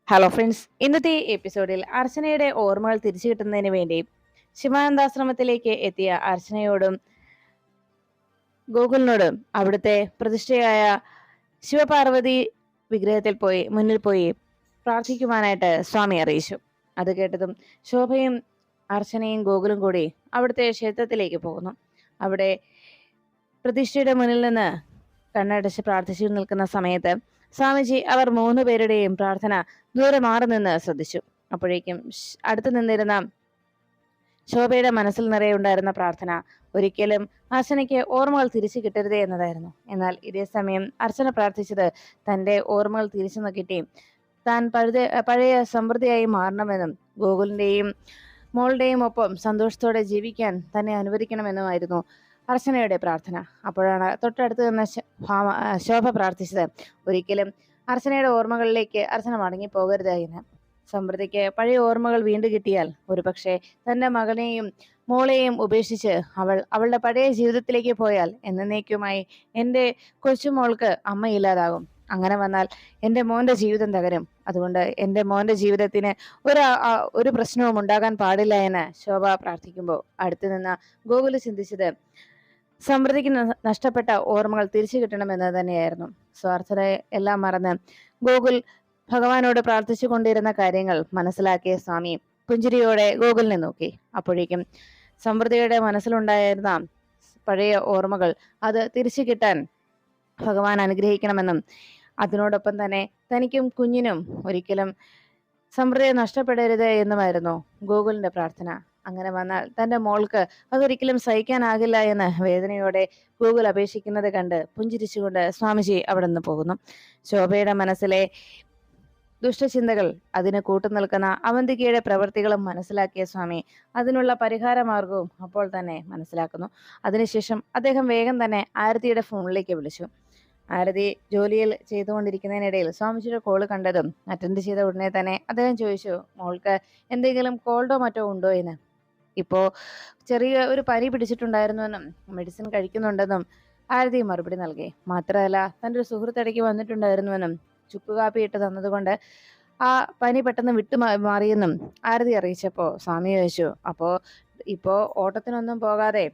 Hello friends, ഇന്നത്തെ എപ്പിസോഡിൽ അർച്ചനയുടെ ഓർമ്മകൾ തിരിച്ചു കിട്ടുന്നതിന് വേണ്ടി ശിവാനന്ദാശ്രമത്തിലേക്ക് എത്തിയ അർച്ചനയോടും ഗോകുലിനോടും അവിടുത്തെ പ്രതിഷ്ഠയായ ശിവപാർവതി വിഗ്രഹത്തിൽ മുന്നിൽ പോയി പ്രാർത്ഥിക്കുവാനായിട്ട് സ്വാമി അറിയിച്ചു. അത് കേട്ടതും ശോഭയും അർച്ചനയും ഗോകുലും കൂടി അവിടുത്തെ ക്ഷേത്രത്തിലേക്ക് പോകുന്നു. അവിടെ പ്രതിഷ്ഠയുടെ മുന്നിൽ നിന്ന് കണ്ണടച്ച് പ്രാർത്ഥിച്ചു നിൽക്കുന്ന സമയത്ത് സ്വാമിജി അവർ 3 പേരുടെയും പ്രാർത്ഥന ദൂരെ മാറി നിന്ന് ശ്രദ്ധിച്ചു. അപ്പോഴേക്കും അടുത്തു നിന്നിരുന്ന ശോഭയുടെ മനസ്സിൽ നിറയെ ഉണ്ടായിരുന്ന പ്രാർത്ഥന ഒരിക്കലും അർച്ചനയ്ക്ക് ഓർമ്മകൾ തിരിച്ചു കിട്ടരുതേ എന്നതായിരുന്നു. എന്നാൽ ഇതേ സമയം അർച്ചന പ്രാർത്ഥിച്ചത് തന്റെ ഓർമ്മകൾ തിരിച്ചു കിട്ടി താൻ പഴയ സമൃദ്ധിയായി മാറണമെന്നും ഗോകുലിന്റെയും മോളുടെയും ഒപ്പം സന്തോഷത്തോടെ ജീവിക്കാൻ തന്നെ അനുവദിക്കണമെന്നുമായിരുന്നു അർച്ചനയുടെ പ്രാർത്ഥന. അപ്പോഴാണ് തൊട്ടടുത്ത് നിന്ന് ശോഭ പ്രാർത്ഥിച്ചത് ഒരിക്കലും അർച്ചനയുടെ ഓർമ്മകളിലേക്ക് അർച്ചന മടങ്ങി പോകരുത് എന്ന്. സമൃദ്ധിക്ക് പഴയ ഓർമ്മകൾ വീണ്ടും കിട്ടിയാൽ ഒരുപക്ഷെ തന്റെ മകനെയും മോളെയും ഉപേക്ഷിച്ച് അവളുടെ പഴയ ജീവിതത്തിലേക്ക് പോയാൽ എന്നേക്കുമായി എൻ്റെ കൊച്ചുമോൾക്ക് അമ്മയില്ലാതാകും. അങ്ങനെ വന്നാൽ എൻ്റെ മോന്റെ ജീവിതം തകരും. അതുകൊണ്ട് എൻ്റെ മോന്റെ ജീവിതത്തിന് ഒരു പ്രശ്നവും ഉണ്ടാകാൻ പാടില്ല എന്ന് ശോഭ പ്രാർത്ഥിക്കുമ്പോൾ അടുത്തു നിന്ന് ഗോകുല് ചിന്തിച്ചത് സമൃദ്ധിക്ക് നഷ്ടപ്പെട്ട ഓർമ്മകൾ തിരിച്ചു കിട്ടണമെന്ന് തന്നെയായിരുന്നു. സ്വാർത്ഥതയെ എല്ലാം മറന്ന് ഗോകുൽ ഭഗവാനോട് പ്രാർത്ഥിച്ചു കൊണ്ടിരുന്ന കാര്യങ്ങൾ മനസ്സിലാക്കിയ സ്വാമി പുഞ്ചിരിയോടെ ഗോകുലിനെ നോക്കി. അപ്പോഴേക്കും സമൃദ്ധിയുടെ മനസ്സിലുണ്ടായിരുന്ന പഴയ ഓർമ്മകൾ അത് തിരിച്ചു കിട്ടാൻ ഭഗവാൻ അനുഗ്രഹിക്കണമെന്നും അതിനോടൊപ്പം തന്നെ തനിക്കും കുഞ്ഞിനും ഒരിക്കലും സമൃദ്ധി നഷ്ടപ്പെടരുത് എന്നുമായിരുന്നു ഗോകുലിന്റെ പ്രാർത്ഥന. അങ്ങനെ വന്നാൽ തന്റെ മോൾക്ക് അതൊരിക്കലും സഹിക്കാനാകില്ല എന്ന് വേദനയോടെ ഗോകുൽ അപേക്ഷിക്കുന്നത് കണ്ട് പുഞ്ചിരിച്ചുകൊണ്ട് സ്വാമിജി അവിടെ നിന്ന് പോകുന്നു. ശോഭയുടെ മനസ്സിലെ ദുഷ്ടചിന്തകൾ അതിന് കൂട്ടുനിൽക്കുന്ന അവന്തികയുടെ പ്രവൃത്തികളും മനസ്സിലാക്കിയ സ്വാമി അതിനുള്ള പരിഹാര മാർഗവും അപ്പോൾ തന്നെ മനസ്സിലാക്കുന്നു. അതിനുശേഷം അദ്ദേഹം വേഗം തന്നെ ആരതിയുടെ ഫോണിലേക്ക് വിളിച്ചു. ആരതി ജോലിയിൽ ചെയ്തുകൊണ്ടിരിക്കുന്നതിനിടയിൽ സ്വാമിജിയുടെ കോള് കണ്ടതും അറ്റൻഡ് ചെയ്ത ഉടനെ തന്നെ അദ്ദേഹം ചോദിച്ചു, മോൾക്ക് എന്തെങ്കിലും കോൾഡോ മറ്റോ ഉണ്ടോ എന്ന്. ഇപ്പോ ചെറിയ ഒരു പനി പിടിച്ചിട്ടുണ്ടായിരുന്നുവെന്നും മെഡിസിൻ കഴിക്കുന്നുണ്ടെന്നും ആരതി മറുപടി നൽകി. മാത്രമല്ല തൻ്റെ ഒരു സുഹൃത്തിടയ്ക്ക് വന്നിട്ടുണ്ടായിരുന്നുവെന്നും ചുക്ക് കാപ്പി ഇട്ട് തന്നതുകൊണ്ട് ആ പനി പെട്ടെന്ന് മാറിയെന്നും ആരതി അറിയിച്ചപ്പോ സ്വാമി ചോദിച്ചു, ഇപ്പോ ഓട്ടത്തിനൊന്നും പോകാതെ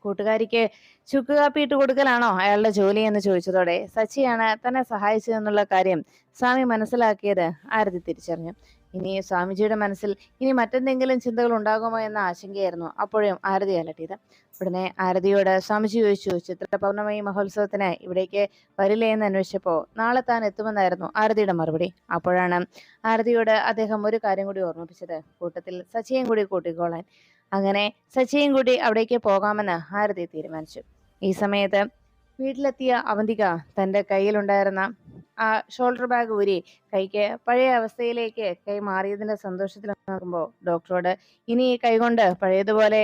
കൂട്ടുകാരിക്ക് ചുക്ക് കാപ്പി ഇട്ട് കൊടുക്കലാണോ അയാളുടെ ജോലി എന്ന് ചോദിച്ചതോടെ സച്ചിയാണ് തന്നെ സഹായിച്ചതെന്നുള്ള കാര്യം സ്വാമി മനസ്സിലാക്കിയത് ആരതി തിരിച്ചറിഞ്ഞു. ഇനി സ്വാമിജിയുടെ മനസ്സിൽ ഇനി മറ്റെന്തെങ്കിലും ചിന്തകൾ ഉണ്ടാകുമോ എന്ന ആശങ്കയായിരുന്നു അപ്പോഴും ആരതി അലട്ടിയത്. ഉടനെ ആരതിയോട് സ്വാമിജി ചോദിച്ചു, ചിത്ര പൗർണമി മഹോത്സവത്തിന് ഇവിടേക്ക് വരില്ലേ എന്ന് അന്വേഷിച്ചപ്പോ നാളെ താൻ എത്തുമെന്നായിരുന്നു ആരതിയുടെ മറുപടി. അപ്പോഴാണ് ആരതിയോട് അദ്ദേഹം ഒരു കാര്യം കൂടി ഓർമ്മിപ്പിച്ചത്, കൂട്ടത്തിൽ സച്ചിയും കൂടി കൂട്ടിക്കോളാൻ. അങ്ങനെ സച്ചിയും കൂടി അവിടേക്ക് പോകാമെന്ന് ആരതി തീരുമാനിച്ചു. ഈ സമയത്ത് വീട്ടിലെത്തിയ അവന്തിക തന്റെ കയ്യിലുണ്ടായിരുന്ന ആ ഷോൾഡർ ബാഗ് ഊരി കൈക്ക് പഴയ അവസ്ഥയിലേക്ക് കൈ മാറിയതിന്റെ സന്തോഷത്തിൽ നോക്കുമ്പോൾ ഡോക്ടറോട് ഇനി ഈ കൈകൊണ്ട് പഴയതുപോലെ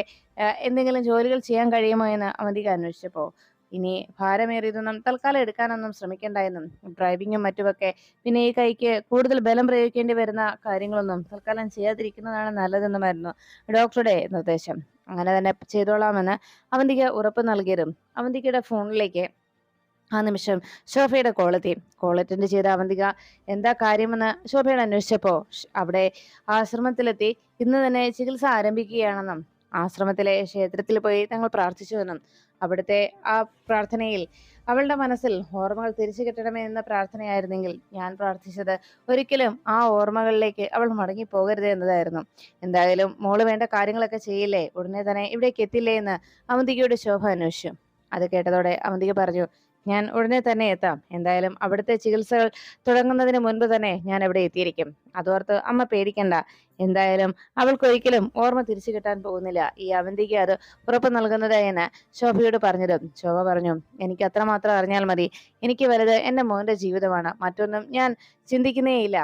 എന്തെങ്കിലും ജോലികൾ ചെയ്യാൻ കഴിയുമോ എന്ന് അവന്തിക അന്വേഷിച്ചപ്പോൾ ഇനി ഭാരമേറിയതൊന്നും തൽക്കാലം എടുക്കാനൊന്നും ശ്രമിക്കണ്ട എന്നും ഡ്രൈവിങ്ങും മറ്റുമൊക്കെ പിന്നെ ഈ കൈക്ക് കൂടുതൽ ബലം പ്രയോഗിക്കേണ്ടി വരുന്ന കാര്യങ്ങളൊന്നും തൽക്കാലം ചെയ്യാതിരിക്കുന്നതാണ് നല്ലതെന്നുമായിരുന്നു ഡോക്ടറുടെ നിർദ്ദേശം. അങ്ങനെ തന്നെ ചെയ്തോളാമെന്ന് അവന്തിക ഉറപ്പ് നൽകിയതും അവന്തികയുടെ ഫോണിലേക്ക് ആ നിമിഷം ശോഭയുടെ കോൾ അറ്റൻഡ് ചെയ്ത അവന്തിക എന്താ കാര്യമെന്ന് ശോഭയോട് അന്വേഷിച്ചപ്പോ അവിടെ ആശ്രമത്തിലെത്തി ഇന്ന് തന്നെ ചികിത്സ ആരംഭിക്കുകയാണെന്നും ആശ്രമത്തിലെ ക്ഷേത്രത്തിൽ പോയി തങ്ങൾ പ്രാർത്ഥിച്ചുവെന്നും അവിടുത്തെ ആ പ്രാർത്ഥനയിൽ അവളുടെ മനസ്സിൽ ഓർമ്മകൾ തിരിച്ചു കിട്ടണമേ എന്ന പ്രാർത്ഥനയായിരുന്നെങ്കിൽ ഞാൻ പ്രാർത്ഥിച്ചത് ഒരിക്കലും ആ ഓർമ്മകളിലേക്ക് അവൾ മടങ്ങി പോകരുത് എന്നതായിരുന്നു. എന്തായാലും മോള് വേണ്ട കാര്യങ്ങളൊക്കെ ചെയ്യില്ലേ, ഉടനെ തന്നെ ഇവിടേക്ക് എത്തില്ലേ എന്ന് അവന്തികയോട് ശോഭ അന്വേഷിച്ചു. അത് കേട്ടതോടെ അവന്തിക പറഞ്ഞു, ഞാൻ ഉടനെ തന്നെ എത്താം. എന്തായാലും അവിടുത്തെ ചികിത്സകൾ തുടങ്ങുന്നതിന് മുൻപ് തന്നെ ഞാൻ ഇവിടെ എത്തിയിരിക്കും. അതോർത്ത് അമ്മ പേടിക്കണ്ട. എന്തായാലും അവൾക്കൊരിക്കലും ഓർമ്മ തിരിച്ചു കിട്ടാൻ പോകുന്നില്ല. ഈ അവന്തിക അത് ഉറപ്പ് നൽകുന്നത് എന്ന് ശോഭയോട് പറഞ്ഞതും ശോഭ പറഞ്ഞു, എനിക്ക് അത്രമാത്രം അറിഞ്ഞാൽ മതി. എനിക്ക് വലുത് എൻ്റെ മോന്റെ ജീവിതമാണ്. മറ്റൊന്നും ഞാൻ ചിന്തിക്കുന്നേയില്ല.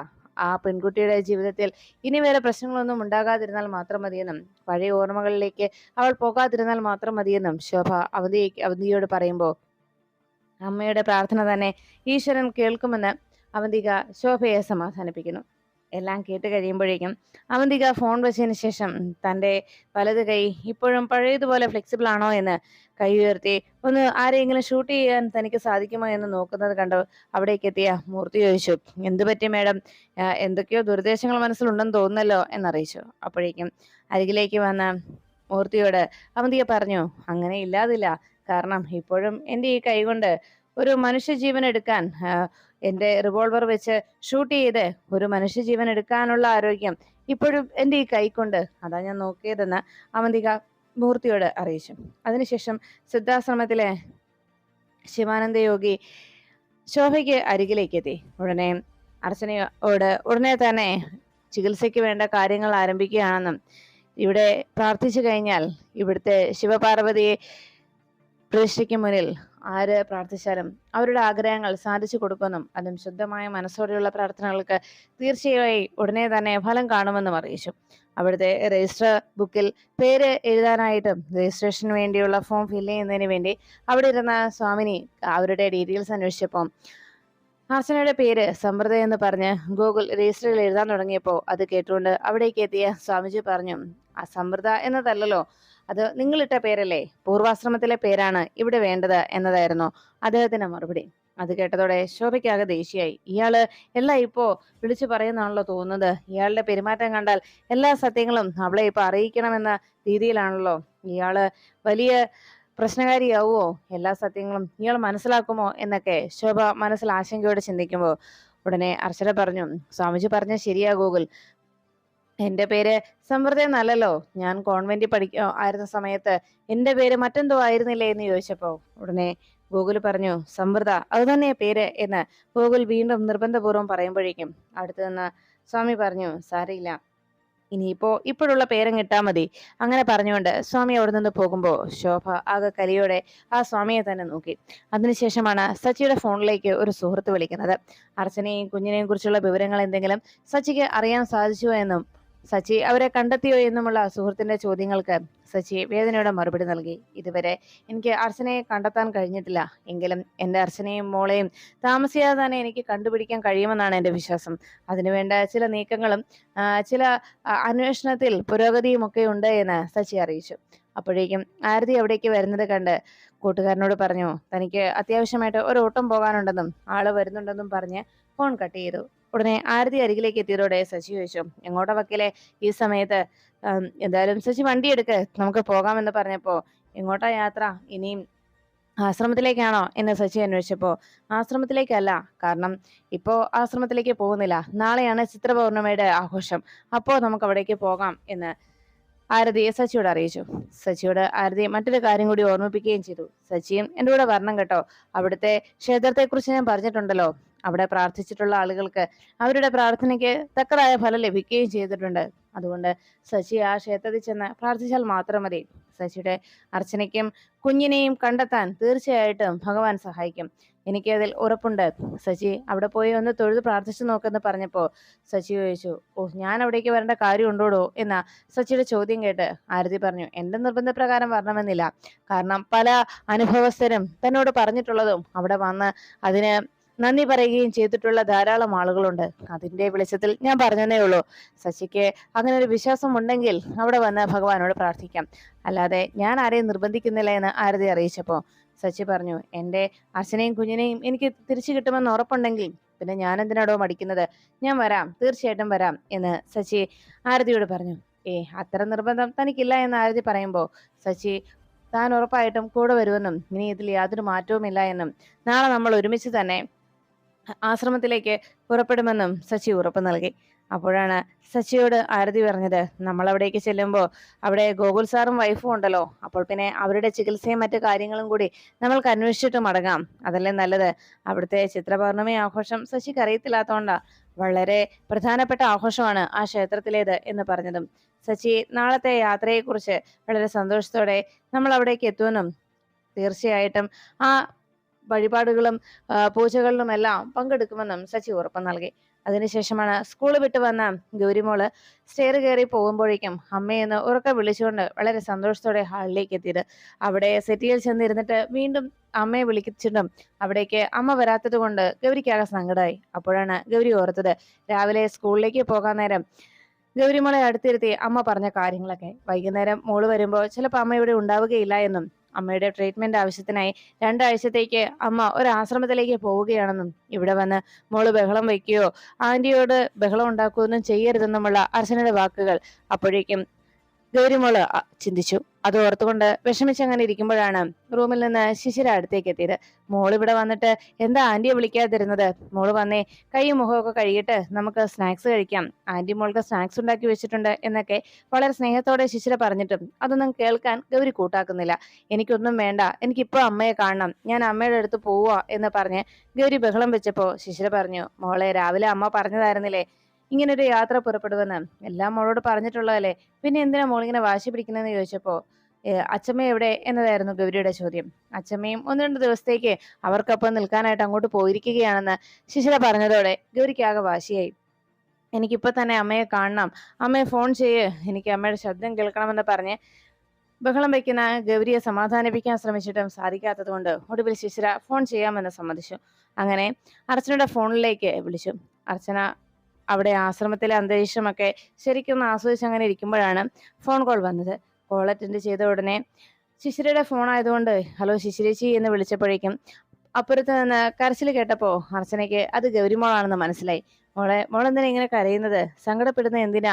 ആ പെൺകുട്ടിയുടെ ജീവിതത്തിൽ ഇനി വേറെ പ്രശ്നങ്ങളൊന്നും ഉണ്ടാകാതിരുന്നാൽ മാത്രം മതിയെന്നും പഴയ ഓർമ്മകളിലേക്ക് അവൾ പോകാതിരുന്നാൽ മാത്രം മതിയെന്നും ശോഭ അവന്തിയോട് പറയുമ്പോൾ അമ്മയുടെ പ്രാർത്ഥന തന്നെ ഈശ്വരൻ കേൾക്കുമെന്ന് അവന്തിക ശോഭയെ സമാധാനിപ്പിക്കുന്നു. എല്ലാം കേട്ട് കഴിയുമ്പോഴേക്കും അവന്തിക ഫോൺ വെച്ചതിന് ശേഷം തൻ്റെ വലത് കൈ ഇപ്പോഴും പഴയതുപോലെ ഫ്ലെക്സിബിൾ ആണോ എന്ന് കൈ ഉയർത്തി ഒന്ന് ആരെയെങ്കിലും ഷൂട്ട് ചെയ്യാൻ തനിക്ക് സാധിക്കുമോ എന്ന് നോക്കുന്നത് കണ്ടു അവിടേക്ക് എത്തിയ മൂർത്തി ചോദിച്ചു, എന്തു പറ്റി മേഡം? എന്തൊക്കെയോ ദുർദ്ദേശങ്ങൾ മനസ്സിലുണ്ടെന്ന് തോന്നുന്നല്ലോ എന്നറിയിച്ചു. അപ്പോഴേക്കും അരികിലേക്ക് വന്ന മൂർത്തിയോട് അവന്തിക പറഞ്ഞു, അങ്ങനെ ഇല്ലാതില്ല. കാരണം ഇപ്പോഴും എൻ്റെ ഈ കൈ കൊണ്ട് ഒരു മനുഷ്യജീവൻ എടുക്കാൻ, എൻ്റെ റിവോൾവർ വെച്ച് ഷൂട്ട് ചെയ്ത് ഒരു മനുഷ്യജീവൻ എടുക്കാനുള്ള ആരോഗ്യം ഇപ്പോഴും എൻ്റെ ഈ കൈക്കൊണ്ട്. അതാ ഞാൻ നോക്കിയതെന്ന് അവന്തിക മൂർത്തിയോട് അറിയിച്ചു. അതിനുശേഷം സിദ്ധാശ്രമത്തിലെ ശിവാനന്ദ യോഗി ശോഭയ്ക്ക് അരികിലേക്ക് എത്തി. ഉടനെ അർച്ചനയോട് ഉടനെ തന്നെ ചികിത്സയ്ക്ക് വേണ്ട കാര്യങ്ങൾ ആരംഭിക്കുകയാണെന്നും ഇവിടെ പ്രാർത്ഥിച്ചു കഴിഞ്ഞാൽ ഇവിടുത്തെ ശിവപാർവതിയെ പ്രതിഷ്ഠയ്ക്ക് മുന്നിൽ ആര് പ്രാർത്ഥിച്ചാലും അവരുടെ ആഗ്രഹങ്ങൾ സാധിച്ചു കൊടുക്കുമെന്നും അതും ശുദ്ധമായ മനസ്സോടെയുള്ള പ്രാർത്ഥനകൾക്ക് തീർച്ചയായും ഉടനെ തന്നെ ഫലം കാണുമെന്നും അറിയിച്ചു. അവിടുത്തെ രജിസ്റ്റർ ബുക്കിൽ പേര് എഴുതാനായിട്ടും രജിസ്ട്രേഷന് വേണ്ടിയുള്ള ഫോം ഫില്ല് ചെയ്യുന്നതിന് വേണ്ടി അവിടെ ഇരുന്ന സ്വാമിനി അവരുടെ ഡീറ്റെയിൽസ് അന്വേഷിച്ചപ്പോൾ അർച്ചനയുടെ പേര് സമൃദ്ധ എന്ന് പറഞ്ഞ് ഗൂഗിൾ രജിസ്റ്ററിൽ എഴുതാൻ തുടങ്ങിയപ്പോൾ അത് കേട്ടുകൊണ്ട് അവിടേക്ക് എത്തിയ സ്വാമിജി പറഞ്ഞു, ആ സമൃദ്ധ എന്നതല്ലല്ലോ, അത് നിങ്ങളിട്ട പേരല്ലേ, പൂർവാശ്രമത്തിലെ പേരാണ് ഇവിടെ വേണ്ടത് എന്നതായിരുന്നു അദ്ദേഹത്തിന്റെ മറുപടി. അത് കേട്ടതോടെ ശോഭയ്ക്കാകെ ദേഷ്യായി. ഇയാള് എല്ലാം ഇപ്പോ വിളിച്ചു പറയുന്നാണല്ലോ തോന്നുന്നത്. ഇയാളുടെ പെരുമാറ്റം കണ്ടാൽ എല്ലാ സത്യങ്ങളും അവളെ ഇപ്പൊ അറിയിക്കണമെന്ന രീതിയിലാണല്ലോ. ഇയാള് വലിയ പ്രശ്നകാരിയാവുമോ? എല്ലാ സത്യങ്ങളും ഇയാൾ മനസ്സിലാക്കുമോ എന്നൊക്കെ ശോഭ മനസ്സിൽ ആശങ്കയോടെ ചിന്തിക്കുമ്പോൾ ഉടനെ അർച്ചന പറഞ്ഞു, സ്വാമിജി പറഞ്ഞ ശരിയാ ഗൂഗിൾ, എന്റെ പേര് സമൃദ്ധ എന്നല്ലല്ലോ. ഞാൻ കോൺവെന്റിൽ ആയിരുന്ന സമയത്ത് എന്റെ പേര് മറ്റെന്തോ ആയിരുന്നില്ലേ എന്ന് ചോദിച്ചപ്പോ ഉടനെ ഗൂഗിൾ പറഞ്ഞു, സമൃദ്ധ അത് തന്നെയാ പേര് എന്ന് ഗൂഗിൾ വീണ്ടും നിർബന്ധപൂർവ്വം പറയുമ്പോഴേക്കും അടുത്തു നിന്ന് സ്വാമി പറഞ്ഞു, സാരയില്ല, ഇപ്പോഴുള്ള പേരങ്ങ് ഇട്ടാ മതി. അങ്ങനെ പറഞ്ഞുകൊണ്ട് സ്വാമി അവിടെ നിന്ന് പോകുമ്പോൾ ശോഭ ആകെ കലിയോടെ ആ സ്വാമിയെ തന്നെ നോക്കി. അതിനുശേഷമാണ് സച്ചിയുടെ ഫോണിലേക്ക് ഒരു സുഹൃത്ത് വിളിക്കുന്നത്. അർച്ചനയെയും കുഞ്ഞിനെയും കുറിച്ചുള്ള വിവരങ്ങൾ എന്തെങ്കിലും സച്ചിക്ക് അറിയാൻ സാധിച്ചുവോ എന്നും സച്ചി അവരെ കണ്ടെത്തിയോ എന്നുമുള്ള സുഹൃത്തിന്റെ ചോദ്യങ്ങൾക്ക് സച്ചി വേദനയോടെ മറുപടി നൽകി. ഇതുവരെ എനിക്ക് അർച്ചനയെ കണ്ടെത്താൻ കഴിഞ്ഞിട്ടില്ല. എങ്കിലും എൻ്റെ അർച്ചനയും മോളെയും താമസിയാതെ തന്നെ എനിക്ക് കണ്ടുപിടിക്കാൻ കഴിയുമെന്നാണ് എൻ്റെ വിശ്വാസം. അതിനുവേണ്ട ചില നീക്കങ്ങളും ചില അന്വേഷണത്തിൽ പുരോഗതിയും ഒക്കെ ഉണ്ട് എന്ന് സച്ചി അറിയിച്ചു. അപ്പോഴേക്കും ആരതി അവിടേക്ക് വരുന്നത് കണ്ട് കൂട്ടുകാരനോട് പറഞ്ഞു, തനിക്ക് അത്യാവശ്യമായിട്ട് ഒരു ഓട്ടം പോകാനുണ്ടെന്നും ആള് വരുന്നുണ്ടെന്നും പറഞ്ഞ് ഫോൺ കട്ട് ചെയ്തു. ഉടനെ ആരതി അരികിലേക്ക് എത്തിയതോടെ സച്ചി ചോദിച്ചു, എങ്ങോട്ടാ വക്കീലെ ഈ സമയത്ത്? എന്തായാലും സച്ചി വണ്ടി എടുക്ക്, നമുക്ക് പോകാമെന്ന് പറഞ്ഞപ്പോ എങ്ങോട്ടാ യാത്ര? ഇനിയും ആശ്രമത്തിലേക്കാണോ എന്ന് സച്ചി അന്വേഷിച്ചപ്പോ ആശ്രമത്തിലേക്കല്ല, കാരണം ഇപ്പോ ആശ്രമത്തിലേക്ക് പോകുന്നില്ല, നാളെയാണ് ചിത്ര പൗർണമിയുടെ ആഘോഷം, അപ്പോ നമുക്ക് അവിടേക്ക് പോകാം എന്ന് ആരതി സച്ചിയോട് അറിയിച്ചു. സച്ചിയോട് ആരതി മറ്റൊരു കാര്യം കൂടി ഓർമ്മിപ്പിക്കുകയും ചെയ്തു. സച്ചിയും എൻ്റെ കൂടെ വരണം കേട്ടോ. അവിടുത്തെ ക്ഷേത്രത്തെക്കുറിച്ച് ഞാൻ പറഞ്ഞിട്ടുണ്ടല്ലോ. അവിടെ പ്രാർത്ഥിച്ചിട്ടുള്ള ആളുകൾക്ക് അവരുടെ പ്രാർത്ഥനയ്ക്ക് തക്കതായ ഫലം ലഭിക്കുകയും ചെയ്തിട്ടുണ്ട്. അതുകൊണ്ട് സച്ചി ആ ക്ഷേത്രത്തിൽ ചെന്ന് പ്രാർത്ഥിച്ചാൽ മാത്രം മതി. സച്ചിയുടെ അർച്ചനയ്ക്കും കുഞ്ഞിനെയും കണ്ടെത്താൻ തീർച്ചയായിട്ടും ഭഗവാൻ സഹായിക്കും. എനിക്കതിൽ ഉറപ്പുണ്ട്. സച്ചി അവിടെ പോയി ഒന്ന് തൊഴുത് പ്രാർത്ഥിച്ചു നോക്കെന്ന് പറഞ്ഞപ്പോ സച്ചി ചോദിച്ചു, ഓ, ഞാൻ അവിടേക്ക് വരേണ്ട കാര്യം ഉണ്ടോടോ എന്ന സച്ചിയുടെ ചോദ്യം കേട്ട് ആരതി പറഞ്ഞു, എന്റെ നിർബന്ധപ്രകാരം വരണമെന്നില്ല. കാരണം പല അനുഭവസ്ഥരും തന്നോട് പറഞ്ഞിട്ടുള്ളതും അവിടെ വന്ന് അതിന് നന്ദി പറയുകയും ചെയ്തിട്ടുള്ള ധാരാളം ആളുകളുണ്ട്. അതിന്റെ വെളിച്ചത്തിൽ ഞാൻ പറഞ്ഞതേ ഉള്ളൂ. സച്ചിക്ക് അങ്ങനെ ഒരു വിശ്വാസം ഉണ്ടെങ്കിൽ അവിടെ വന്ന് ഭഗവാനോട് പ്രാർത്ഥിക്കാം, അല്ലാതെ ഞാൻ ആരെയും നിർബന്ധിക്കുന്നില്ല എന്ന് ആരതി അറിയിച്ചപ്പോ സച്ചി പറഞ്ഞു, എൻ്റെ അച്ഛനെയും കുഞ്ഞിനെയും എനിക്ക് തിരിച്ചു കിട്ടുമെന്ന് ഉറപ്പുണ്ടെങ്കിൽ പിന്നെ ഞാൻ എന്തിനാടോ മടിക്കുന്നത്? ഞാൻ വരാം, തീർച്ചയായിട്ടും വരാം എന്ന് സച്ചി ആരതിയോട് പറഞ്ഞു. അത്ര നിർബന്ധം തനിക്കില്ല എന്ന് ആരതി പറയുമ്പോൾ സച്ചി താൻ ഉറപ്പായിട്ടും കൂടെ വരുമെന്നും ഇനി ഇതിൽ യാതൊരു മാറ്റവുമില്ല എന്നും നാളെ നമ്മൾ ഒരുമിച്ച് തന്നെ ആശ്രമത്തിലേക്ക് പുറപ്പെടുമെന്നും സച്ചി ഉറപ്പ് നൽകി. അപ്പോഴാണ് സച്ചിയോട് ആരതി പറഞ്ഞത്, നമ്മൾ അവിടേക്ക് ചെല്ലുമ്പോൾ അവിടെ ഗോകുൽ സാറും വൈഫും ഉണ്ടല്ലോ, അപ്പോൾ പിന്നെ അവരുടെ ചികിത്സയും മറ്റു കാര്യങ്ങളും കൂടി നമ്മൾക്ക് അന്വേഷിച്ചിട്ട് മടങ്ങാം, അതല്ലേ നല്ലത്. അവിടുത്തെ ചിത്രപൗർണമി ആഘോഷം സച്ചിക്ക് അറിയത്തില്ലാത്തോണ്ടാ, വളരെ പ്രധാനപ്പെട്ട ആഘോഷമാണ് ആ ക്ഷേത്രത്തിലേത് എന്ന് പറഞ്ഞതും സച്ചി നാളത്തെ യാത്രയെക്കുറിച്ച് വളരെ സന്തോഷത്തോടെ നമ്മൾ അവിടേക്ക് എത്തുമെന്നും തീർച്ചയായിട്ടും ആ വഴിപാടുകളും പൂജകളിലുമെല്ലാം പങ്കെടുക്കുമെന്നും സച്ചി ഉറപ്പ് നൽകി. അതിനുശേഷമാണ് സ്കൂൾ വിട്ട് വന്ന ഗൗരിമോള് സ്റ്റെയർ കയറി പോകുമ്പോഴേക്കും അമ്മയെന്ന് ഉറക്കെ വിളിച്ചുകൊണ്ട് വളരെ സന്തോഷത്തോടെ ഹാളിലേക്ക് എത്തിയത്. അവിടെ സെറ്റിയിൽ ചെന്നിരുന്നിട്ട് വീണ്ടും അമ്മയെ വിളിച്ചിട്ടും അവിടേക്ക് അമ്മ വരാത്തത് കൊണ്ട് ഗൗരിക്കാകെ സങ്കടമായി. അപ്പോഴാണ് ഗൗരി ഓർത്തത് രാവിലെ സ്കൂളിലേക്ക് പോകാൻ നേരം ഗൗരിമോളെ അടുത്തിരുത്തി അമ്മ പറഞ്ഞ കാര്യങ്ങളൊക്കെ. വൈകുന്നേരം മോള് വരുമ്പോൾ ചിലപ്പോൾ അമ്മ ഇവിടെ ഉണ്ടാവുകയില്ല എന്നും അമ്മയുടെ ട്രീറ്റ്മെന്റ് ആവശ്യത്തിനായി 2 ആഴ്ചത്തേക്ക് അമ്മ ഒരു ആശ്രമത്തിലേക്ക് പോവുകയാണെന്നും ഇവിടെ വന്ന് മോള് ബഹളം വയ്ക്കുകയോ ആന്റിയോട് ബഹളം ഉണ്ടാക്കുകയൊന്നും ചെയ്യരുതെന്നുമുള്ള അർച്ചനയുടെ വാക്കുകൾ അപ്പോഴേക്കും ഗൗരിമോള് ചിന്തിച്ചു. അത് ഓർത്തുകൊണ്ട് വിഷമിച്ചങ്ങനെ ഇരിക്കുമ്പോഴാണ് റൂമിൽ നിന്ന് ശിശിര അടുത്തേക്ക് എത്തിയത്. മോള് ഇവിടെ വന്നിട്ട് എന്താ ആന്റിയെ വിളിക്കാതിരുന്നത്? മോള് വന്നേ, കൈയും മുഖമൊക്കെ കഴുകിയിട്ട് നമുക്ക് സ്നാക്സ് കഴിക്കാം, ആന്റി മോൾക്ക് സ്നാക്സ് ഉണ്ടാക്കി വെച്ചിട്ടുണ്ട് എന്നൊക്കെ വളരെ സ്നേഹത്തോടെ ശിശിര പറഞ്ഞിട്ടും അതൊന്നും കേൾക്കാൻ ഗൗരി കൂട്ടാക്കുന്നില്ല. എനിക്കൊന്നും വേണ്ട, എനിക്കിപ്പോ അമ്മയെ കാണണം, ഞാൻ അമ്മയുടെ അടുത്ത് പോവാ എന്ന് പറഞ്ഞ് ഗൗരി ബഹളം വെച്ചപ്പോ ശിശിര പറഞ്ഞു, മോളെ രാവിലെ അമ്മ പറഞ്ഞതായിരുന്നില്ലേ ഇങ്ങനൊരു യാത്ര പുറപ്പെടുവെന്ന്, എല്ലാം മോളോട് പറഞ്ഞിട്ടുള്ളതല്ലേ, പിന്നെ എന്തിനാ മോളിങ്ങനെ വാശി പിടിക്കുന്നതെന്ന് ചോദിച്ചപ്പോ അച്ചമ്മ എവിടെ എന്നതായിരുന്നു ഗൗരിയുടെ ചോദ്യം. അച്ചമ്മയും 1-2 ദിവസത്തേക്ക് അവർക്കൊപ്പം നിൽക്കാനായിട്ട് അങ്ങോട്ട് പോയിരിക്കുകയാണെന്ന് ശിശിര പറഞ്ഞതോടെ ഗൗരിക്കാകെ വാശിയായി. എനിക്കിപ്പോ തന്നെ അമ്മയെ കാണണം, അമ്മയെ ഫോൺ ചെയ്യ്, എനിക്ക് അമ്മയുടെ ശബ്ദം കേൾക്കണമെന്ന് പറഞ്ഞ് ബഹളം വയ്ക്കുന്ന ഗൗരിയെ സമാധാനിപ്പിക്കാൻ ശ്രമിച്ചിട്ടും സാധിക്കാത്തത് കൊണ്ട് ഒടുവിൽ ശിശിര ഫോൺ ചെയ്യാമെന്ന് സമ്മതിച്ചു. അങ്ങനെ അർച്ചനയുടെ ഫോണിലേക്ക് വിളിച്ചു. അർച്ചന അവിടെ ആശ്രമത്തിലെ അന്തരീക്ഷമൊക്കെ ശരിക്കും ആസ്വദിച്ച് അങ്ങനെ ഇരിക്കുമ്പോഴാണ് ഫോൺ കോൾ വന്നത്. കോൾ അറ്റൻഡ് ചെയ്ത ഉടനെ ശിശിരയുടെ ഫോൺ ആയതുകൊണ്ട് ഹലോ ശിശിരേച്ചി എന്ന് വിളിച്ചപ്പോഴേക്കും അപ്പുറത്ത് നിന്ന് കരച്ചിൽ കേട്ടപ്പോ അർച്ചനയ്ക്ക് അത് ഗൗരിമോളാണെന്ന് മനസ്സിലായി. മോളെന്തിനാ ഇങ്ങനെ കരയുന്നത്, സങ്കടപ്പെടുന്ന എന്തിനാ,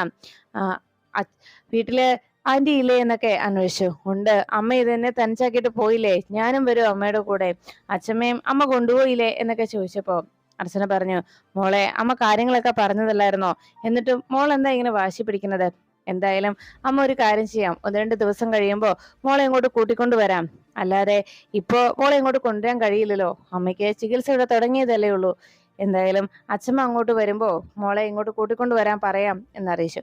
വീട്ടില് ആന്റി ഇല്ലേ എന്നൊക്കെ അന്വേഷിച്ചു. ഉണ്ട്, അമ്മ ഇതെന്നെ തനിച്ചാക്കിയിട്ട് പോയില്ലേ, ഞാനും വരും അമ്മയുടെ കൂടെ, അച്ഛമ്മയും അമ്മ കൊണ്ടുപോയില്ലേ എന്നൊക്കെ ചോദിച്ചപ്പോ അർച്ചന പറഞ്ഞു, മോളെ അമ്മ കാര്യങ്ങളൊക്കെ പറഞ്ഞതല്ലായിരുന്നോ, എന്നിട്ടും മോൾ എന്താ ഇങ്ങനെ വാശി പിടിക്കുന്നത്? എന്തായാലും അമ്മ ഒരു കാര്യം ചെയ്യാം, 1-2 ദിവസം കഴിയുമ്പോ മോളെ ഇങ്ങോട്ട് കൂട്ടിക്കൊണ്ടുവരാം, അല്ലാതെ ഇപ്പോ മോളെ ഇങ്ങോട്ട് കൊണ്ടുവരാൻ കഴിയില്ലല്ലോ, അമ്മയ്ക്ക് ചികിത്സ ഇവിടെ തുടങ്ങിയതല്ലേ ഉള്ളൂ, എന്തായാലും അച്ഛമ്മ അങ്ങോട്ട് വരുമ്പോ മോളെ ഇങ്ങോട്ട് കൂട്ടിക്കൊണ്ടുവരാൻ പറയാം എന്നറിയിച്ചു.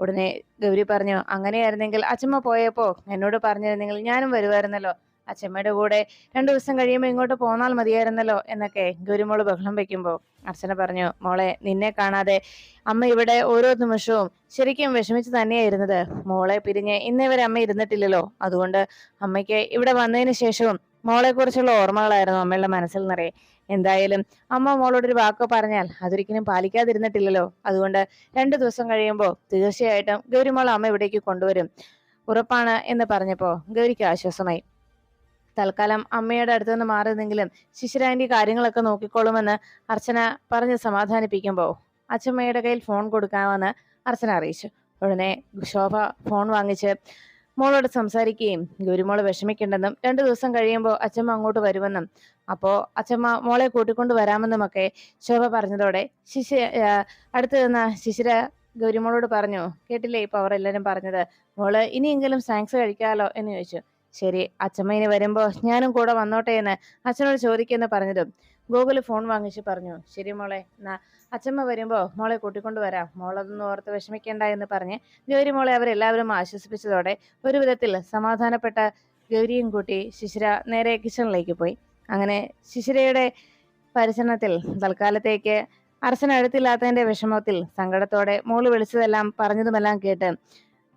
ഉടനെ ഗൗരി പറഞ്ഞു, അങ്ങനെയായിരുന്നെങ്കിൽ അച്ഛമ്മ പോയപ്പോ എന്നോട് പറഞ്ഞിരുന്നെങ്കിൽ ഞാനും വരുമായിരുന്നല്ലോ, അച്ഛമ്മയുടെ കൂടെ 2 ദിവസം കഴിയുമ്പോൾ ഇങ്ങോട്ട് പോന്നാൽ മതിയായിരുന്നല്ലോ എന്നൊക്കെ ഗൗരിമോള് ബഹളം വെക്കുമ്പോ അർച്ചന പറഞ്ഞു, മോളെ നിന്നെ കാണാതെ അമ്മ ഇവിടെ ഓരോ നിമിഷവും ശരിക്കും വിഷമിച്ച് തന്നെയായിരുന്നത്, മോളെ പിരിഞ്ഞ് ഇന്നേ വരെ അമ്മ ഇരുന്നിട്ടില്ലല്ലോ, അതുകൊണ്ട് അമ്മയ്ക്ക് ഇവിടെ വന്നതിന് ശേഷവും മോളെ കുറിച്ചുള്ള ഓർമ്മകളായിരുന്നു അമ്മയുടെ മനസ്സിൽ നിറയെ. എന്തായാലും അമ്മ മോളോടൊരു വാക്ക് പറഞ്ഞാൽ അതൊരിക്കലും പാലിക്കാതിരുന്നിട്ടില്ലല്ലോ, അതുകൊണ്ട് 2 ദിവസം കഴിയുമ്പോൾ തീർച്ചയായിട്ടും ഗൗരിമോൾ അമ്മ ഇവിടേക്ക് കൊണ്ടുവരും, ഉറപ്പാണ് എന്ന് പറഞ്ഞപ്പോ ഗൗരിക്ക് ആശ്വാസമായി. തൽക്കാലം അമ്മയുടെ അടുത്ത് നിന്ന് മാറിയതെങ്കിലും ശിശിരാന്റി കാര്യങ്ങളൊക്കെ നോക്കിക്കോളുമെന്ന് അർച്ചന പറഞ്ഞ് സമാധാനിപ്പിക്കുമ്പോൾ അച്ഛമ്മയുടെ കയ്യിൽ ഫോൺ കൊടുക്കാമെന്ന് അർച്ചന അറിയിച്ചു. ഉടനെ ശോഭ ഫോൺ വാങ്ങിച്ച് മോളോട് സംസാരിക്കുകയും ഗൗരിമോള് വിഷമിക്കേണ്ടെന്നും 2 ദിവസം കഴിയുമ്പോൾ അച്ഛമ്മ അങ്ങോട്ട് വരുമെന്നും അപ്പോ അച്ഛമ്മ മോളെ കൂട്ടിക്കൊണ്ട് വരാമെന്നുമൊക്കെ ശോഭ പറഞ്ഞതോടെ അടുത്ത് നിന്ന ശിശിര ഗൗരിമോളോട് പറഞ്ഞു, കേട്ടില്ലേ ഇപ്പൊ അവർ എല്ലാരും പറഞ്ഞത്, മോള് ഇനിയെങ്കിലും സ്നാക്സ് കഴിക്കാലോ എന്ന് ചോദിച്ചു. ശരി, അച്ഛമ്മ ഇനി വരുമ്പോ ഞാനും കൂടെ വന്നോട്ടെ എന്ന് അച്ഛനോട് ചോദിക്കുമെന്ന് പറഞ്ഞതും ഗോകുല് ഫോൺ വാങ്ങിച്ച് പറഞ്ഞു, ശരി മോളെ, എന്നാ അച്ഛമ്മ വരുമ്പോ മോളെ കൂട്ടിക്കൊണ്ട് വരാം, മോളതൊന്നും ഓർത്ത് വിഷമിക്കേണ്ട എന്ന് പറഞ്ഞ് ഗൗരി മോളെ അവരെല്ലാവരും ആശ്വസിപ്പിച്ചതോടെ ഒരു വിധത്തിൽ സമാധാനപ്പെട്ട ഗൗരിയും കൂട്ടി ശിശിര നേരെ കിച്ചണിലേക്ക് പോയി. അങ്ങനെ ശിശിരയുടെ പരിചരണത്തിൽ തൽക്കാലത്തേക്ക് അർച്ചന അടുത്തില്ലാത്തതിന്റെ വിഷമത്തിൽ സങ്കടത്തോടെ മോള് വിളിച്ചതെല്ലാം പറഞ്ഞതുമെല്ലാം കേട്ട്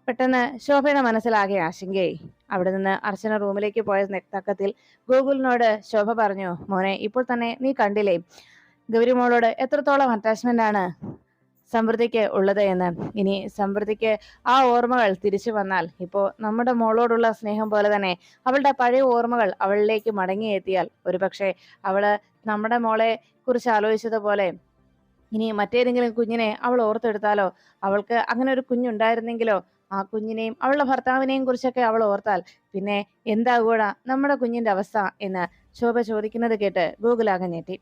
പെട്ടെന്ന് ശോഭയുടെ മനസ്സിലാകെ ആശങ്കയായി. അവിടെ നിന്ന് അർച്ചന റൂമിലേക്ക് പോയ തക്കത്തിൽ ഗോകുലിനോട് ശോഭ പറഞ്ഞു, മോനെ ഇപ്പോൾ തന്നെ നീ കണ്ടില്ലേ ഗൗരി മോളോട് എത്രത്തോളം അറ്റാച്ച്മെന്റ് ആണ് സമൃദ്ധിക്ക് ഉള്ളത് എന്ന്. ഇനി സമൃദ്ധിക്ക് ആ ഓർമ്മകൾ തിരിച്ചു വന്നാൽ, ഇപ്പോ നമ്മുടെ മോളോടുള്ള സ്നേഹം പോലെ തന്നെ അവളുടെ പഴയ ഓർമ്മകൾ അവളിലേക്ക് മടങ്ങിയെത്തിയാൽ ഒരുപക്ഷെ അവള് നമ്മുടെ മോളെ കുറിച്ച് ആലോചിച്ചതുപോലെ ഇനി മറ്റേതെങ്കിലും കുഞ്ഞിനെ അവൾ ഓർത്തെടുത്താലോ, അവൾക്ക് അങ്ങനെ ഒരു കുഞ്ഞുണ്ടായിരുന്നെങ്കിലോ, ആ കുഞ്ഞിനെയും അവളുടെ ഭർത്താവിനെയും കുറിച്ചൊക്കെ അവൾ ഓർത്താൽ പിന്നെ എന്താകൂടാ നമ്മുടെ കുഞ്ഞിന്റെ അവസ്ഥ എന്ന് ശോഭ ചോദിക്കുന്നത് കേട്ട് ഗോകുലാകെ ഞെട്ടി.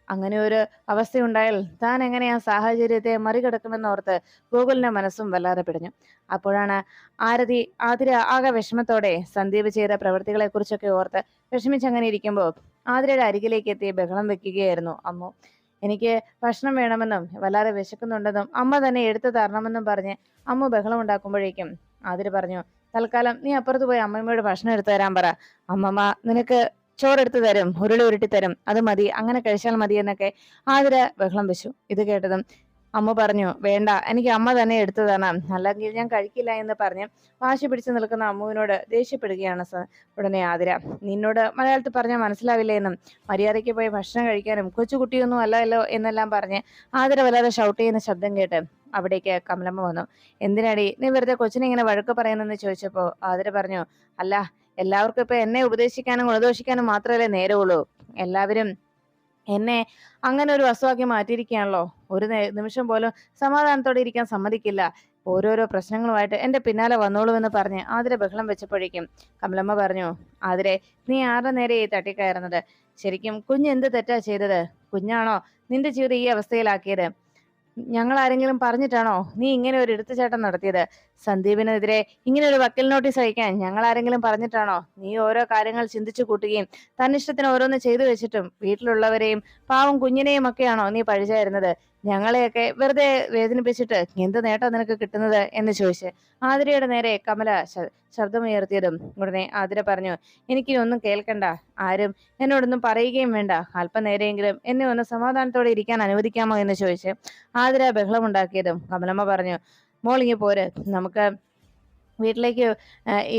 അങ്ങനെ ഒരു അവസ്ഥയുണ്ടായാൽ താൻ എങ്ങനെ ആ സാഹചര്യത്തെ മറികടക്കുമെന്നോർത്ത് ഗോകുലിന്റെ മനസ്സും വല്ലാതെ പിടഞ്ഞു. അപ്പോഴാണ് ആതിര ആകെ വിഷമത്തോടെ സന്ദീപ് ചെയ്ത പ്രവൃത്തികളെ കുറിച്ചൊക്കെ ഓർത്ത് വിഷമിച്ചങ്ങനെ ഇരിക്കുമ്പോൾ ആതിരയുടെ അരികിലേക്ക് എത്തി ബഹളം വെക്കുകയായിരുന്നു അമ്മു. എനിക്ക് ഭക്ഷണം വേണമെന്നും വല്ലാതെ വിശക്കുന്നുണ്ടെന്നും അമ്മ തന്നെ എടുത്തു തരണമെന്നും പറഞ്ഞ് അമ്മ ബഹളം ഉണ്ടാക്കുമ്പോഴേക്കും ആതിര പറഞ്ഞു, തൽക്കാലം നീ അപ്പുറത്ത് പോയി അമ്മമ്മയോട് ഭക്ഷണം എടുത്തു തരാൻ പറ, അമ്മമ്മ നിനക്ക് ചോറെടുത്ത് തരും, ഉരുളി ഉരുട്ടി തരും, അത് മതി, അങ്ങനെ കഴിച്ചാൽ മതി എന്നൊക്കെ ആതിര ബഹളം വെച്ചു. ഇത് കേട്ടതും അമ്മ പറഞ്ഞു, വേണ്ട, എനിക്ക് അമ്മ തന്നെ എടുത്തു തരണം, അല്ലെങ്കിൽ ഞാൻ കഴിക്കില്ല എന്ന് പറഞ്ഞ് വാശി പിടിച്ചു നിൽക്കുന്ന അമ്മുവിനോട് ദേഷ്യപ്പെടുകയാണ് ഉടനെ ആതിര. നിന്നോട് മലയാളത്തിൽ പറഞ്ഞാൽ മനസ്സിലാവില്ലേ എന്നും മര്യാദയ്ക്ക് പോയി ഭക്ഷണം കഴിക്കാനും കൊച്ചുകുട്ടിയൊന്നും അല്ലല്ലോ എന്നെല്ലാം പറഞ്ഞ് ആതിര വല്ലാതെ ഷൗട്ട് ചെയ്യുന്ന ശബ്ദം കേട്ട് അവിടേക്ക് കമലമ്മ വന്നു. എന്തിനാടി നീ വെറുതെ കൊച്ചിനെ ഇങ്ങനെ വഴക്ക് പറയുന്നെന്ന് ചോദിച്ചപ്പോ ആതിര പറഞ്ഞു, അല്ല, എല്ലാവർക്കും ഇപ്പൊ എന്നെ ഉപദേശിക്കാനും ഗുണദോഷിക്കാനും മാത്രമല്ലേ നേരമുള്ളൂ. എല്ലാവരും എന്നെ അങ്ങനെ ഒരു വസ്തുവാക്കി മാറ്റിയിരിക്കുകയാണല്ലോ. ഒരു നിമിഷം പോലും സമാധാനത്തോടെ ഇരിക്കാൻ സമ്മതിക്കില്ല. ഓരോരോ പ്രശ്നങ്ങളുമായിട്ട് എന്റെ പിന്നാലെ വന്നോളൂ എന്ന് പറഞ്ഞ് ആതിര ബഹളം വെച്ചപ്പോഴേക്കും കമലമ്മ പറഞ്ഞു, ആതിരെ, നീ ആരുടെ നേരെ ഈ തട്ടിക്കയറുന്നത്? ശരിക്കും കുഞ്ഞ് എന്ത് തെറ്റാ ചെയ്തത്? കുഞ്ഞാണോ നിന്റെ ജീവിതം ഈ അവസ്ഥയിലാക്കിയത്? ഞങ്ങൾ ആരെങ്കിലും പറഞ്ഞിട്ടാണോ നീ ഇങ്ങനെ ഒരു എടുത്തുചാട്ടം നടത്തിയത്? സന്ദീപിനെതിരെ ഇങ്ങനെ ഒരു വക്കീൽ നോട്ടീസ് അയക്കാൻ ഞങ്ങൾ ആരെങ്കിലും പറഞ്ഞിട്ടാണോ നീ ഓരോ കാര്യങ്ങൾ ചിന്തിച്ചു കൂട്ടുകയും തന്നിഷ്ടത്തിന് ഓരോന്ന് ചെയ്തു വെച്ചിട്ടും വീട്ടിലുള്ളവരെയും പാവം കുഞ്ഞിനെയും ഒക്കെയാണോ നീ പഴിചായിരുന്നത്? ഞങ്ങളെയൊക്കെ വെറുതെ വേദനിപ്പിച്ചിട്ട് എന്ത് നേട്ടം നിനക്ക് കിട്ടുന്നത് എന്ന് ചോദിച്ച് ആതിരയുടെ നേരെ കമല ശബ്ദമുയർത്തിയതും ഉടനെ ആതിര പറഞ്ഞു, എനിക്കിനി ഒന്നും കേൾക്കണ്ട, ആരും എന്നോടൊന്നും പറയുകയും വേണ്ട, അല്പനേരെയെങ്കിലും എന്നെ ഒന്ന് സമാധാനത്തോടെ ഇരിക്കാൻ അനുവദിക്കാമോ എന്ന് ചോദിച്ച് ആതിര ബഹളമുണ്ടാക്കിയതും കമലമ്മ പറഞ്ഞു, മോളിങ്ങി പോര്, നമുക്ക് വീട്ടിലേക്ക്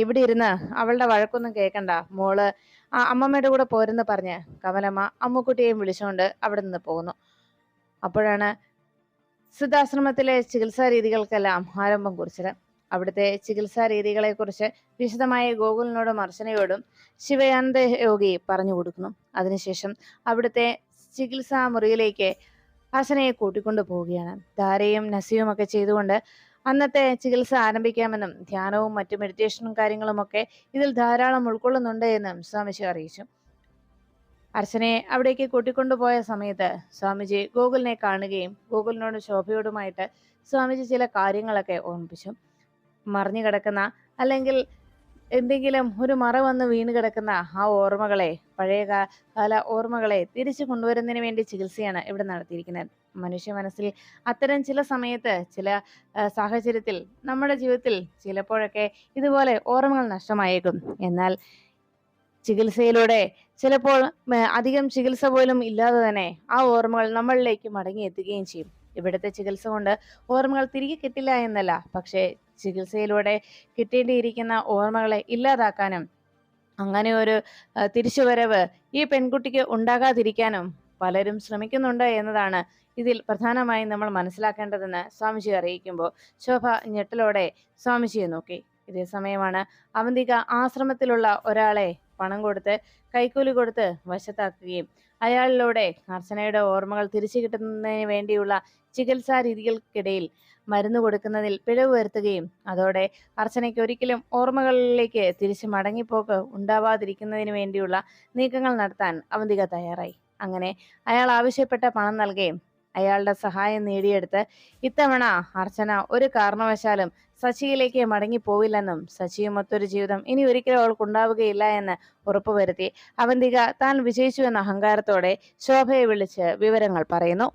ഇവിടെ ഇരുന്ന് അവളുടെ വഴക്കൊന്നും കേൾക്കണ്ട, മോള് അമ്മമ്മയുടെ കൂടെ പോരെന്ന് പറഞ്ഞ് കമലമ്മ അമ്മുക്കുട്ടിയെയും വിളിച്ചുകൊണ്ട് അവിടെ നിന്ന് പോകുന്നു. അപ്പോഴാണ് സിദ്ധാശ്രമത്തിലെ ചികിത്സാ രീതികൾക്കെല്ലാം ആരംഭം കുറിച്ചത്. അവിടുത്തെ ചികിത്സാ രീതികളെ കുറിച്ച് വിശദമായി ഗോകുലിനോടും അർച്ചനയോടും ശിവയാനന്ദ യോഗി പറഞ്ഞു കൊടുക്കുന്നു. അതിനുശേഷം അവിടുത്തെ ചികിത്സാ മുറിയിലേക്ക് അർച്ചനയെ കൂട്ടിക്കൊണ്ടു പോവുകയാണ്. ധാരയും നസിയും ഒക്കെ ചെയ്തുകൊണ്ട് അന്നത്തെ ചികിത്സ ആരംഭിക്കാമെന്നും ധ്യാനവും മറ്റു മെഡിറ്റേഷനും കാര്യങ്ങളും ഒക്കെ ഇതിൽ ധാരാളം ഉൾക്കൊള്ളുന്നുണ്ട് എന്നും സ്വാമിജി അറിയിച്ചു. അർച്ചനയെ അവിടേക്ക് കൂട്ടിക്കൊണ്ടുപോയ സമയത്ത് സ്വാമിജി ഗോകുലിനെ കാണുകയും ഗോകുലിനോടും ശോഭയോടുമായിട്ട് സ്വാമിജി ചില കാര്യങ്ങളൊക്കെ ഓർമ്മിപ്പിച്ചു. മറിഞ്ഞു കിടക്കുന്ന അല്ലെങ്കിൽ എന്തെങ്കിലും ഒരു മറ വന്ന് വീണ് കിടക്കുന്ന ആ ഓർമ്മകളെ, പഴയ കാല ഓർമ്മകളെ തിരിച്ചു കൊണ്ടുവരുന്നതിന് വേണ്ടി ചികിത്സയാണ് ഇവിടെ നടത്തിയിരിക്കുന്നത്. മനുഷ്യ മനസ്സിൽ അത്തരം ചില സമയത്ത് ചില സാഹചര്യത്തിൽ നമ്മുടെ ജീവിതത്തിൽ ചിലപ്പോഴൊക്കെ ഇതുപോലെ ഓർമ്മകൾ നഷ്ടമായേക്കും. എന്നാൽ ചികിത്സയിലൂടെ ചിലപ്പോൾ അധികം ചികിത്സ പോലും ഇല്ലാതെ തന്നെ ആ ഓർമ്മകൾ നമ്മളിലേക്ക് മടങ്ങി എത്തുകയും ചെയ്യും. ഇവിടുത്തെ ചികിത്സ കൊണ്ട് ഓർമ്മകൾ തിരികെ കിട്ടില്ല എന്നല്ല, പക്ഷേ ചികിത്സയിലൂടെ കിട്ടേണ്ടിയിരിക്കുന്ന ഓർമ്മകളെ ഇല്ലാതാക്കാനും അങ്ങനെ ഒരു തിരിച്ചുവരവ് ഈ പെൺകുട്ടിക്ക് ഉണ്ടാകാതിരിക്കാനും പലരും ശ്രമിക്കുന്നുണ്ട് എന്നതാണ് ഇതിൽ പ്രധാനമായും നമ്മൾ മനസ്സിലാക്കേണ്ടതെന്ന് സ്വാമിജി അറിയിക്കുമ്പോൾ ശോഭ ഞെട്ടലോടെ സ്വാമിജിയെ നോക്കി. ഇതേ സമയമാണ് അവന്തിക ആശ്രമത്തിലുള്ള ഒരാളെ പണം കൊടുത്ത് കൈക്കൂലി കൊടുത്ത് വശത്താക്കുകയും അയാളിലൂടെ അർച്ചനയുടെ ഓർമ്മകൾ തിരിച്ചു കിട്ടുന്നതിന് വേണ്ടിയുള്ള ചികിത്സാ രീതികൾക്കിടയിൽ മരുന്ന് കൊടുക്കുന്നതിൽ പിഴവ് വരുത്തുകയും അതോടെ അർച്ചനയ്ക്ക് ഒരിക്കലും ഓർമ്മകളിലേക്ക് തിരിച്ചു മടങ്ങിപ്പോക്ക് ഉണ്ടാവാതിരിക്കുന്നതിന് വേണ്ടിയുള്ള നീക്കങ്ങൾ നടത്താൻ അവന്തിക തയ്യാറായി. അങ്ങനെ അയാൾ ആവശ്യപ്പെട്ട പണം നൽകുകയും അയാളുടെ സഹായം നേടിയെടുത്ത് ഇത്തവണ അർച്ചന ഒരു കാരണവശാലും സച്ചിയിലേക്ക് മടങ്ങിപ്പോവില്ലെന്നും സച്ചിയുമൊത്തൊരു ജീവിതം ഇനി ഒരിക്കലും അവൾക്കുണ്ടാവുകയില്ല എന്ന് ഉറപ്പുവരുത്തി അവന്തിക താൻ വിജയിച്ചു എന്ന അഹങ്കാരത്തോടെ ശോഭയെ വിളിച്ച് വിവരങ്ങൾ പറയുന്നു.